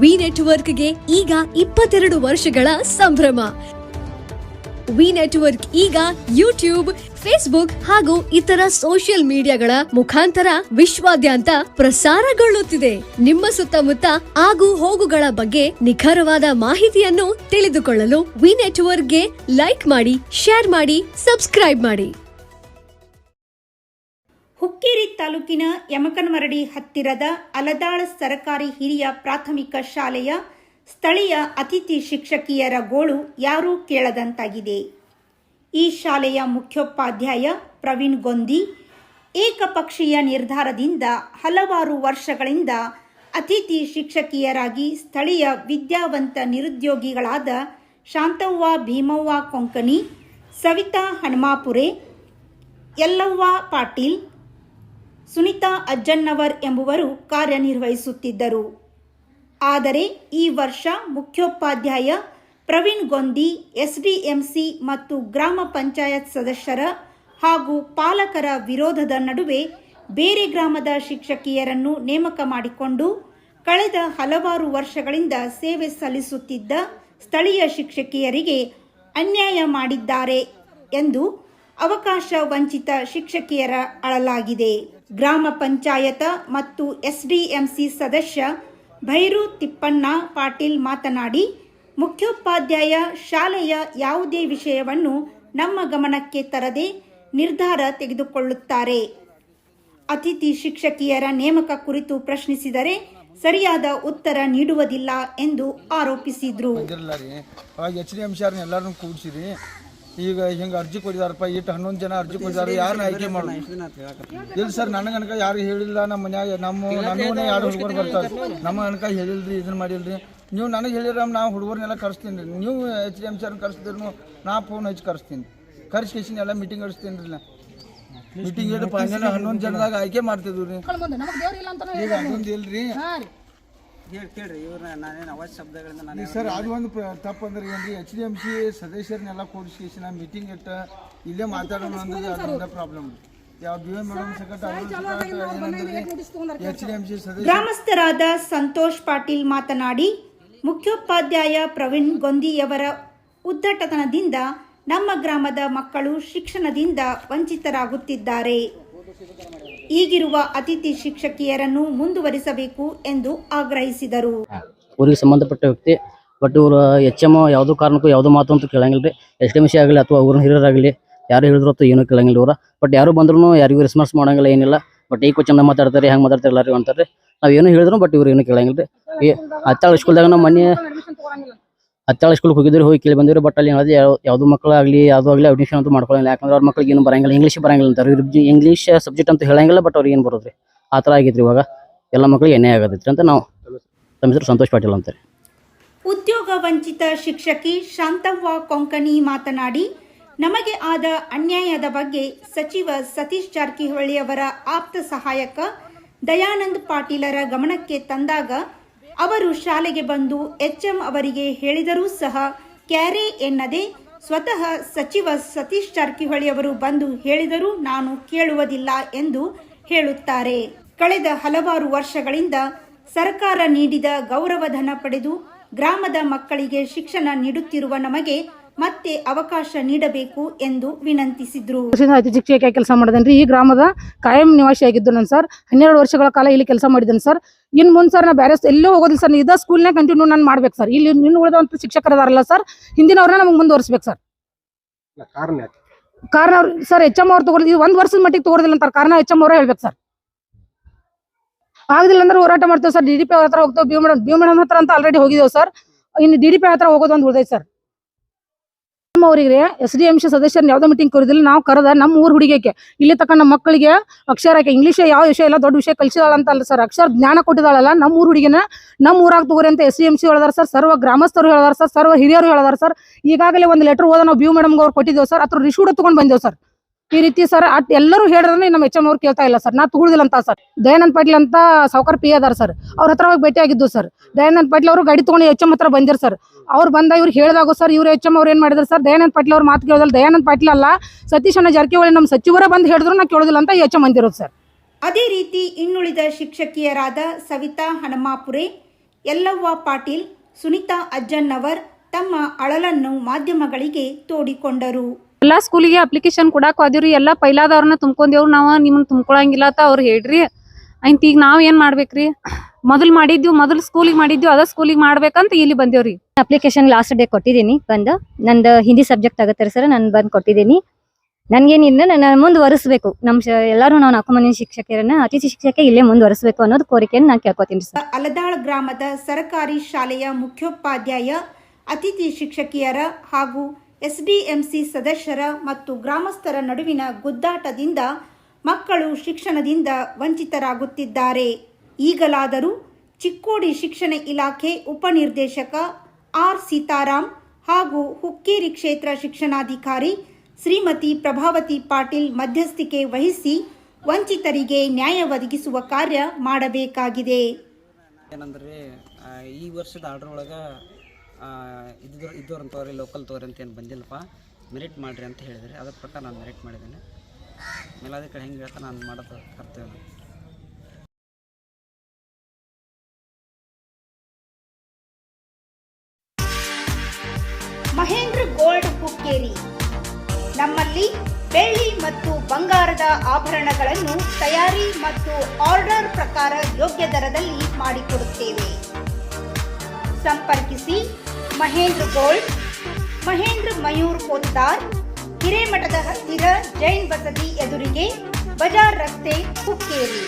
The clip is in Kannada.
ವಿ ನೆಟ್ವರ್ಕ್ಗೆ ಈಗ 22 ವರ್ಷಗಳ ಸಂಭ್ರಮ. ವಿ ನೆಟ್ವರ್ಕ್ ಈಗ ಯೂಟ್ಯೂಬ್, ಫೇಸ್ಬುಕ್ ಹಾಗೂ ಇತರ ಸೋಷಿಯಲ್ ಮೀಡಿಯಾಗಳ ಮುಖಾಂತರ ವಿಶ್ವಾದ್ಯಂತ ಪ್ರಸಾರಗೊಳ್ಳುತ್ತಿದೆ. ನಿಮ್ಮ ಸುತ್ತಮುತ್ತ ಆಗು ಹೋಗುಗಳ ಬಗ್ಗೆ ನಿಖರವಾದ ಮಾಹಿತಿಯನ್ನು ತಿಳಿದುಕೊಳ್ಳಲು ವಿ ನೆಟ್ವರ್ಕ್ಗೆ ಲೈಕ್ ಮಾಡಿ, ಶೇರ್ ಮಾಡಿ, ಸಬ್ಸ್ಕ್ರೈಬ್ ಮಾಡಿ. ಹುಕ್ಕೇರಿ ತಾಲೂಕಿನ ಯಮಕನಮರಡಿ ಹತ್ತಿರದ ಅಲದಾಳ ಸರ್ಕಾರಿ ಹಿರಿಯ ಪ್ರಾಥಮಿಕ ಶಾಲೆಯ ಸ್ಥಳೀಯ ಅತಿಥಿ ಶಿಕ್ಷಕಿಯರ ಗೋಳು ಯಾರೂ ಕೇಳದಂತಾಗಿದೆ. ಈ ಶಾಲೆಯ ಮುಖ್ಯೋಪಾಧ್ಯಾಯ ಪ್ರವೀಣ್ ಗೊಂದಿ ಏಕಪಕ್ಷೀಯ ನಿರ್ಧಾರದಿಂದ ಹಲವಾರು ವರ್ಷಗಳಿಂದ ಅತಿಥಿ ಶಿಕ್ಷಕಿಯರಾಗಿ ಸ್ಥಳೀಯ ವಿದ್ಯಾವಂತ ನಿರುದ್ಯೋಗಿಗಳಾದ ಶಾಂತವ್ವ ಭೀಮವ್ವ ಕೊಂಕಣಿ, ಸವಿತಾ ಹನುಮಾಪುರೆ, ಯಲ್ಲವ್ವ ಪಾಟೀಲ್, ಸುನಿತಾ ಅಜ್ಜನ್ನವರ್ ಎಂಬುವರು ಕಾರ್ಯನಿರ್ವಹಿಸುತ್ತಿದ್ದರು. ಆದರೆ ಈ ವರ್ಷ ಮುಖ್ಯೋಪಾಧ್ಯಾಯ ಪ್ರವೀಣ್ ಗೊಂದಿ ಎಸ್ಡಿಎಂಸಿ ಮತ್ತು ಗ್ರಾಮ ಪಂಚಾಯತ್ ಸದಸ್ಯರ ಹಾಗೂ ಪಾಲಕರ ವಿರೋಧದ ನಡುವೆ ಬೇರೆ ಗ್ರಾಮದ ಶಿಕ್ಷಕಿಯರನ್ನು ನೇಮಕ ಮಾಡಿಕೊಂಡು ಕಳೆದ ಹಲವಾರು ವರ್ಷಗಳಿಂದ ಸೇವೆ ಸಲ್ಲಿಸುತ್ತಿದ್ದ ಸ್ಥಳೀಯ ಶಿಕ್ಷಕಿಯರಿಗೆ ಅನ್ಯಾಯ ಮಾಡಿದ್ದಾರೆ ಎಂದು ಅವಕಾಶ ವಂಚಿತ ಶಿಕ್ಷಕಿಯರ ಅಳಲಾಗಿದೆ. ಗ್ರಾಮ ಪಂಚಾಯತ ಮತ್ತು ಎಸ್ಡಿಎಂಸಿ ಸದಸ್ಯ ಭೈರು ತಿಪ್ಪಣ್ಣ ಪಾಟೀಲ್ ಮಾತನಾಡಿ, ಮುಖ್ಯೋಪಾಧ್ಯಾಯ ಶಾಲೆಯ ಯಾವುದೇ ವಿಷಯವನ್ನು ನಮ್ಮ ಗಮನಕ್ಕೆ ತರದೆ ನಿರ್ಧಾರ ತೆಗೆದುಕೊಳ್ಳುತ್ತಾರೆ. ಅತಿಥಿ ಶಿಕ್ಷಕಿಯರ ನೇಮಕ ಕುರಿತು ಪ್ರಶ್ನಿಸಿದರೆ ಸರಿಯಾದ ಉತ್ತರ ನೀಡುವುದಿಲ್ಲ ಎಂದು ಆರೋಪಿಸಿದ್ರು. ಈಗ ಹಿಂಗೆ ಅರ್ಜಿ ಕೊಟ್ಟಿದಾರಪ್ಪ, ಇಟ್ಟು 11 ಜನ ಅರ್ಜಿ ಕೊಟ್ಟಿದ್ದಾರೆ, ಯಾರನ್ನ ಆಯ್ಕೆ ಮಾಡೋದು? ಇಲ್ಲ ಸರ್, ನನಗೆ ಅನ್ಕ ಯಾರು ಹೇಳಿಲ್ಲ. ನಮ್ಮ ಮನ್ಯಾಗ ನಮ್ಮನೆ ಯಾರು ಹುಡುಗರು ಬರ್ತಾರೆ, ನಮ್ಮ ಅನ್ಕ ಹೇಳಿಲ್ರಿ, ಇದನ್ನ ಮಾಡಿಲ್ರಿ. ನೀವು ನನಗೆ ಹೇಳಿರ ನಾವು ಹುಡುಗರ್ನೆಲ್ಲ ಕರೆಸ್ತೀನಿ ರೀ. ನೀವು HDMC ಕರೆಸ್ತೀರಿ, ನಾ ಫೋನ್ ಹಚ್ಚಿ ಕರೆಸ್ತೀನಿ, ಕರೆಸ್ಕೇಶನ್ ಎಲ್ಲ ಮೀಟಿಂಗ್ ನಡೆಸ್ತೀನಿ ರೀ. ಮೀಟಿಂಗ್ ಇಟ್ಟು 11 ಜನದಾಗ ಆಯ್ಕೆ ಮಾಡ್ತಿದ್ವಿ ರೀ. ಈಗ ಅದೊಂದು ಇಲ್ರಿ ಸರ್, ಅದು ಒಂದು ತಪ್ಪು ಅಂದ್ರೆ ಏನ್ರಿ, HDMC ಸದಸ್ಯರನ್ನೆಲ್ಲ ಕೂಡಿಸ್ಕೇಶನ ಮೀಟಿಂಗ್ ಇಟ್ಟ ಇಲ್ಲೇ ಮಾತಾಡೋಣ ಅಂದ್ರೆ ಅದೊಂದು ಪ್ರಾಬ್ಲಮ್. ಗ್ರಾಮಸ್ಥರಾದ ಸಂತೋಷ್ ಪಾಟೀಲ್ ಮಾತನಾಡಿ, ಮುಖ್ಯೋಪಾಧ್ಯಾಯ ಪ್ರವೀಣ್ ಗೊಂದಿಯವರ ಉದ್ದಟತನದಿಂದ ನಮ್ಮ ಗ್ರಾಮದ ಮಕ್ಕಳು ಶಿಕ್ಷಣದಿಂದ ವಂಚಿತರಾಗುತ್ತಿದ್ದಾರೆ. ಈಗಿರುವ ಅತಿಥಿ ಶಿಕ್ಷಕಿಯರನ್ನು ಮುಂದುವರಿಸಬೇಕು ಎಂದು ಆಗ್ರಹಿಸಿದರು. ಊರಿಗೆ ಸಂಬಂಧಪಟ್ಟ ವ್ಯಕ್ತಿ, ಬಟ್ ಇವರು HM ಯಾವುದೋ ಕಾರಣಕ್ಕೂ ಯಾವುದೋ ಮಾತು ಅಂತೂ ಕೇಳಂಗಿಲ್ಲ ರೀ. SDMC ಆಗಲಿ ಅಥವಾ ಊರಿನ ಹಿರಿಯರಾಗಲಿ ಯಾರು ಹೇಳಿದ್ರು ಅಥವಾ ಏನೂ ಕೇಳಂಗಿಲ್ಲ ಇವ್ರ. ಬಟ್ ಯಾರು ಬಂದ್ರೂ ಯಾರಿಗೂ ರೆಸ್ಪಾನ್ಸ್ ಮಾಡಂಗಿಲ್ಲ, ಏನಿಲ್ಲ. ಬಟ್ ಈ ಕ್ವಶನ್ ಮಾತಾಡ್ತಾರೆ, ಹೆಂಗೆ ಮಾತಾಡ್ತಾರಲ್ಲ ರೀ ಅಂತಾರೆ. ನಾವು ಏನು ಹೇಳಿದ್ರು ಬಟ್ ಇವ್ರು ಏನೂ ಕೇಳಂಗಿಲ್ಲ ರೀ. ಹತ್ತಾಳ ಸ್ಕೂಲ್ದಾಗ ನಾವು ಮೊನ್ನೆ ಹತ್ತಾಳ ಸ್ಕೂಲ್ಗೆ ಹೋಗಿದ್ರು, ಹೋಗಿ ಕೇಳಿ ಬಂದಿದ್ರು. ಬಟ್ ಅಲ್ಲಿ ಅದು ಯಾವುದೋ ಮಕ್ಕಳಾಗಲಿ ಯಾವುದೋ ಆಗಲಿ ಅಡ್ಮಿಷನ್ ಅಂತೂ ಮಾಡ್ಕೊಳ್ಳಂಗಿಲ್ಲ. ಯಾಕಂದ್ರೆ ಅವ್ರ ಮಕ್ಳಿಗೆ ಏನು ಬರಂಗಿಲ್ಲ, ಇಂಗ್ಲೀಷ್ ಬರಂಗಿಲ್ಲ ಅಂತಾರೆ. ಇಂಗ್ಲೀಷ್ ಸಬ್ಜೆಕ್ಟ್ ಅಂತ ಹೇಳಂಗಿಲ್ಲ, ಬಟ್ ಅವ್ರಿಗೆ ಏನು ಬರೋದ್ರಿ ಆ ಥರ ಆಗಿದ್ರಿ. ಇವಾಗ ಎಲ್ಲ ಮಕ್ಳಿಗೆ ಎನ್ನೇ ಆಗೋದೈತ್ರಿ ಅಂತ ನಾವು ತಮ್ಮ ಹೆಸರು ಸಂತೋಷ್ ಪಾಟೀಲ್ ಅಂತಾರೆ. ಉದ್ಯೋಗ ವಂಚಿತ ಶಿಕ್ಷಕಿ ಶಾಂತವ್ವ ಕೊಂಕಣಿ ಮಾತನಾಡಿ, ನಮಗೆ ಆದ ಅನ್ಯಾಯದ ಬಗ್ಗೆ ಸಚಿವ ಸತೀಶ್ ಜಾರಕಿಹೊಳಿ ಅವರ ಆಪ್ತ ಸಹಾಯಕ ದಯಾನಂದ್ ಪಾಟೀಲರ ಗಮನಕ್ಕೆ ತಂದಾಗ ಅವರು ಶಾಲೆಗೆ ಬಂದು HM ಅವರಿಗೆ ಹೇಳಿದರೂ ಸಹ ಕ್ಯಾರೆ ಎನ್ನದೆ ಸ್ವತಃ ಸಚಿವ ಸತೀಶ್ ಜಾರಕಿಹೊಳಿ ಅವರು ಬಂದು ಹೇಳಿದರೂ ನಾನು ಕೇಳುವುದಿಲ್ಲ ಎಂದು ಹೇಳುತ್ತಾರೆ. ಕಳೆದ ಹಲವಾರು ವರ್ಷಗಳಿಂದ ಸರ್ಕಾರ ನೀಡಿದ ಗೌರವಧನ ಪಡೆದು ಗ್ರಾಮದ ಮಕ್ಕಳಿಗೆ ಶಿಕ್ಷಣ ನೀಡುತ್ತಿರುವ ನಮಗೆ ಮತ್ತೆ ಅವಕಾಶ ನೀಡಬೇಕು ಎಂದು ವಿನಂತಿಸಿದ್ರು. ಅತಿ ಶಿಕ್ಷಕಿಯಾಗಿ ಕೆಲಸ ಮಾಡಿದ್ದೇನೆ. ಈ ಗ್ರಾಮದ ಕಾಯಂ ನಿವಾಸಿಯಾಗಿದ್ದು ನಾನು ಸರ್. 12 ವರ್ಷಗಳ ಕಾಲ ಇಲ್ಲಿ ಕೆಲಸ ಮಾಡಿದ್ದೇನೆ ಸರ್. ಇನ್ನು ಮುಂದೆ ಸರ್ ನಾ ಬೇರೆ ಎಲ್ಲೂ ಹೋಗೋದಿಲ್ಲ ಸರ್. ಇದೇ ಸ್ಕೂಲ್ನೇ ಕಂಟಿನ್ಯೂ ನಾನು ಮಾಡ್ಬೇಕು ಸರ್. ಇಲ್ಲಿ ಇನ್ನು ಉಳಿದಂತ ಶಿಕ್ಷಕರದಾರಲ್ಲ ಸರ್, ಹಿಂದಿನವ್ರನ್ನ ನಮಗೆ ಮುಂದುವರಿಸ್ಬೇಕು ಸರ್. ಕಾರಣ ಅವ್ರು ಸರ್ HM ಅವ್ರು ತಗೊಳ್ಳಿ 1 ವರ್ಷದ ಮಟ್ಟಿಗೆ ತಗೋದಿಲ್ಲ ಅಂತಾರೆ. ಕಾರಣ HM ಅವರೇ ಹೇಳ್ಬೇಕು ಸರ್. ಆಗದಿಲ್ಲ ಅಂದ್ರೆ ಹೋರಾಟ ಮಾಡ್ತೇವೆ ಸರ್. DDP ಅವ್ರ ಹತ್ರ ಹೋಗ್ತೇವೆ, ಬಿ ಮೇಡಮ್ ಹತ್ರ ಅಂತ ಆಲ್ರೆಡಿ ಹೋಗಿದ್ದೇವೆ ಸರ್. ಇನ್ನು DDP ಹತ್ರ ಹೋಗೋದು ಒಂದು ಉಳಿದೈತೆ ಸರ್. ಅವರಿಗೆ SDMC ಸದಸ್ಯರನ್ನ ಯಾವುದೋ ಮೀಟಿಂಗ್ ಕರೆದಿಲ್ಲ. ನಾವು ಕರೆದ ನಮ್ಮ ಊರ್ ಹುಡುಗಿಗೆ ಇಲ್ಲಿ ತಕ್ಕ ನಮ್ಮ ಮಕ್ಕಳಿಗೆ ಅಕ್ಷರಕ್ಕೆ ಇಂಗ್ಲೀಷ್ ಯಾವ ವಿಷಯ ಎಲ್ಲ ದೊಡ್ಡ ವಿಷಯ ಕಲಿಸಿದಾಳ ಅಂತ ಅಲ್ಲ ಸರ್, ಅಕ್ಷರ ಜ್ಞಾನ ಕೊಟ್ಟಿದ್ದಾಳಲ್ಲ. ನಮ್ಮ ಊರ್ ಹುಡುಗಿನ ನಮ್ಮ ಊರಾಗ ತಗೋರಿ ಅಂತ SDMC ಹೇಳಿದಾರ ಸರ್. ಸರ್ವ ಗ್ರಾಮಸ್ಥರು ಹೇಳಿದಾರ ಸರ್, ಸರ್ವ ಹಿರಿಯರು ಹೇಳಿದಾರ ಸರ್. ಈಗಾಗಲೇ ಒಂದು ಲೆಟರ್ ಓದ ನಾವು BU ಮೇಡಮ್ಗೆ ಅವ್ರು ಕೊಟ್ಟಿದ್ದೇವೆ ಸರ್. ಅದ್ರ ರಿಸೀಟ್ ತಗೊಂಡ್ ಬಂದೇವು ಸರ್. ಈ ರೀತಿ ಸರ್ ಎಲ್ಲರೂ ಹೇಳಿದ್ರೆ ನಮ್ಮ HM ಅವ್ರು ಕೇಳ್ತಾ ಇಲ್ಲ ಸರ್. ನಾ ತಗೊಳ್ದಿಲ್ಲ ಅಂತ ಸರ್. ದಯಾನಂದ್ ಪಾಟೀಲ್ ಅಂತ ಸಾವುಕಾರ ಪಿ ಅದಾರ ಸರ್, ಅವ್ರ ಹತ್ರ ಹೋಗಿ ಭೇಟಿ ಆಗಿದ್ದು ಸರ್. ದಯಾನಂದ್ ಪಾಟೀಲ್ ಅವರು ಗಾಡಿ ತಗೊಂಡು HM ಹತ್ರ ಬಂದಿರ್ ಸರ್. ಅವ್ರು ಬಂದ ಇವ್ರು ಹೇಳಿದಾಗ ಸರ್ ಇವ್ರು HM ಅವ್ರು ಏನ್ ಮಾಡಿದ್ರು ಸರ್, ದಯಾನಂದ್ ಪಾಟೀಲ್ ಅವ್ರ ಮಾತು ಕೇಳೋದಲ್ಲ. ದಯಾನಂದ್ ಪಾಟೀಲ್ ಅಲ್ಲ, ಸತೀಶ್ ಜಾರಕಿಹೊಳಿ ನಮ್ಮ ಸಚಿವರೇ ಬಂದು ಹೇಳಿದ್ರು ನಾ ಕೇಳೋದಿಲ್ಲ ಅಂತ HM ಅಂದಿರೋದು ಸರ್. ಅದೇ ರೀತಿ ಇನ್ನುಳಿದ ಶಿಕ್ಷಕಿಯರಾದ ಸವಿತಾ ಹನುಮಾಪುರೆ, ಯಲ್ಲವ್ವ ಪಾಟೀಲ್, ಸುನಿತಾ ಅಜ್ಜನ್ನವರ್ ತಮ್ಮ ಅಳಲನ್ನು ಮಾಧ್ಯಮಗಳಿಗೆ ತೋಡಿಕೊಂಡರು. ಎಲ್ಲಾ ಸ್ಕೂಲಿಗೆ ಅಪ್ಲಿಕೇಶನ್ ಕೊಡಾಕ್ ಹೋದಿವ್ರಿ, ಎಲ್ಲಾ ಪೈಲಾದವ್ರನ್ನ ತುಂಬ್ಕೊಂಡೇವ್ರು, ನಾವ್ ನಿಮ್ಮನ್ನ ತುಂಬ್ಕೊಳಂಗಿಲ್ಲ ಅಂತ ಅವ್ರು ಹೇಳ್ರಿ. ಆಯ್ತು, ಈಗ ನಾವ್ ಏನ್ ಮಾಡ್ಬೇಕ್ರಿ? ಮೊದಲ್ ಸ್ಕೂಲಿಗೆ ಮಾಡಿದ್ವಿ, ಅದ ಸ್ಕೂಲಿಗೆ ಮಾಡ್ಬೇಕಂತ ಇಲ್ಲಿ ಬಂದೇವ್ರಿ. ಅಪ್ಲಿಕೇಶನ್ ಲಾಸ್ಟ್ ಡೇ ಕೊಟ್ಟಿದ್ದೀನಿ. ನಂದು ಹಿಂದಿ ಸಬ್ಜೆಕ್ಟ್ ಆಗತ್ತೆ ಸರ್, ನಾನು ಬಂದು ಕೊಟ್ಟಿದ್ದೀನಿ. ನನ್ಗೇನಿಲ್ಲ, ನಾನು ಮುಂದುವರಿಸಬೇಕು. ಎಲ್ಲರೂ ನಾವು 4 ಮಂದಿ ಶಿಕ್ಷಕರನ್ನ ಅತಿಥಿ ಶಿಕ್ಷಕ ಇಲ್ಲೇ ಮುಂದುವರಿಸಬೇಕು ಅನ್ನೋದು ಕೋರಿಕೆಯನ್ನು ನಾನು ಕೇಳ್ಕೊತೀನಿ ಸರ್. ಅಲದಾಳ್ ಗ್ರಾಮದ ಸರ್ಕಾರಿ ಶಾಲೆಯ ಮುಖ್ಯೋಪಾಧ್ಯಾಯ, ಅತಿಥಿ ಶಿಕ್ಷಕಿಯರ ಹಾಗೂ ಎಸ್ಡಿಎಂಸಿ ಸದಸ್ಯರ ಮತ್ತು ಗ್ರಾಮಸ್ಥರ ನಡುವಿನ ಗುದ್ದಾಟದಿಂದ ಮಕ್ಕಳು ಶಿಕ್ಷಣದಿಂದ ವಂಚಿತರಾಗುತ್ತಿದ್ದಾರೆ. ಈಗಲಾದರೂ ಚಿಕ್ಕೋಡಿ ಶಿಕ್ಷಣ ಇಲಾಖೆ ಉಪನಿರ್ದೇಶಕ ಆರ್ ಸೀತಾರಾಮ್ ಹಾಗೂ ಹುಕ್ಕೇರಿ ಕ್ಷೇತ್ರ ಶಿಕ್ಷಣಾಧಿಕಾರಿ ಶ್ರೀಮತಿ ಪ್ರಭಾವತಿ ಪಾಟೀಲ್ ಮಧ್ಯಸ್ಥಿಕೆ ವಹಿಸಿ ವಂಚಿತರಿಗೆ ನ್ಯಾಯ ಒದಗಿಸುವ ಕಾರ್ಯ ಮಾಡಬೇಕಾಗಿದೆ. ಏನಂದ್ರೆ ಈ ವರ್ಷದ ಆರ್ಡರ್ ಒಳಗೆ ಇದ್ದವ್ರನ್ನ ತೋರಿ, ಲೋಕಲ್ ತೋರಿ ಅಂತ ಏನು ಬಂದಿಲ್ಲಪ್ಪ, ಮೆರಿಟ್ ಮಾಡಿರಿ ಅಂತ ಹೇಳಿದರೆ ಅದ್ರ ಪ್ರಕಾರ ನಾನು ಮೆರಿಟ್ ಮಾಡಿದ್ದೇನೆ. ಮೇಲಾಧಿಕಾರಿ ಹೆಂಗೆ ಹೇಳ್ತಾ ನಾನು ಮಾಡೋದು ಕರ್ತವ್ಯ. ಮಹೇಂದ್ರ ಗೋಲ್ಡ್ ಹುಕ್ಕೇರಿ, ನಮ್ಮಲ್ಲಿ ಬೆಳ್ಳಿ ಮತ್ತು ಬಂಗಾರದ ಆಭರಣಗಳನ್ನು ತಯಾರಿ ಮತ್ತು ಆರ್ಡರ್ ಪ್ರಕಾರ ಯೋಗ್ಯ ದರದಲ್ಲಿ ಮಾಡಿಕೊಡುತ್ತೇವೆ. ಸಂಪರ್ಕಿಸಿ ಮಹೇಂದ್ರ ಗೋಲ್ಡ್, ಮಹೇಂದ್ರ ಮಯೂರ್ ಪೋತ್ತಾರ್, ಹಿರೇಮಠದ ಹತ್ತಿರ ಜೈನ್ ಬಸದಿ ಎದುರಿಗೆ, ಬಜಾರ್ ರಸ್ತೆ, ಹುಕ್ಕೇರಿ.